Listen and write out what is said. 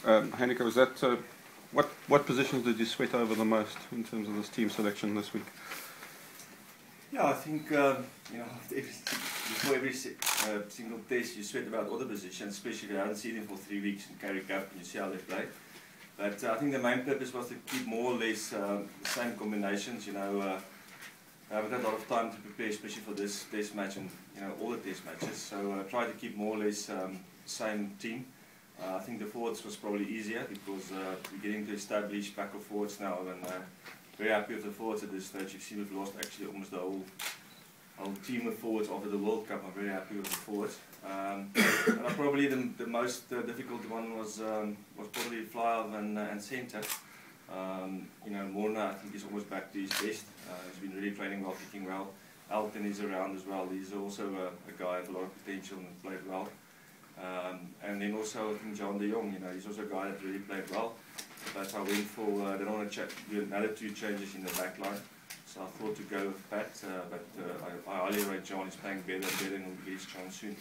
Heineke, was that what positions did you sweat over the most in terms of this team selection this week? Yeah, I think before every single test you sweat about other positions, especially if you haven't seen them for 3 weeks in Currie Cup and you see how they play. But I think the main purpose was to keep more or less the same combinations. I haven't had a lot of time to prepare, especially for this test match and all the test matches. So try to keep more or less same team. I think the forwards was probably easier because we're getting to establish back of forwards now, and very happy with the forwards at this stage. You've seen we've lost actually almost the whole team of forwards after the World Cup. I'm very happy with the forwards. And probably the most difficult one was probably Flyhalve and centre. Morna, I think, is almost back to his best. He's been really training well, kicking well. Elton is around as well. He's also a guy with a lot of potential and played well. And then also I think John de Jong, he's also a guy that really played well. But I went for, I don't want to do another 2 changes in the back line. So I thought to go with Pat, but I highly rate John. He's playing better and better, and will get his chance soon.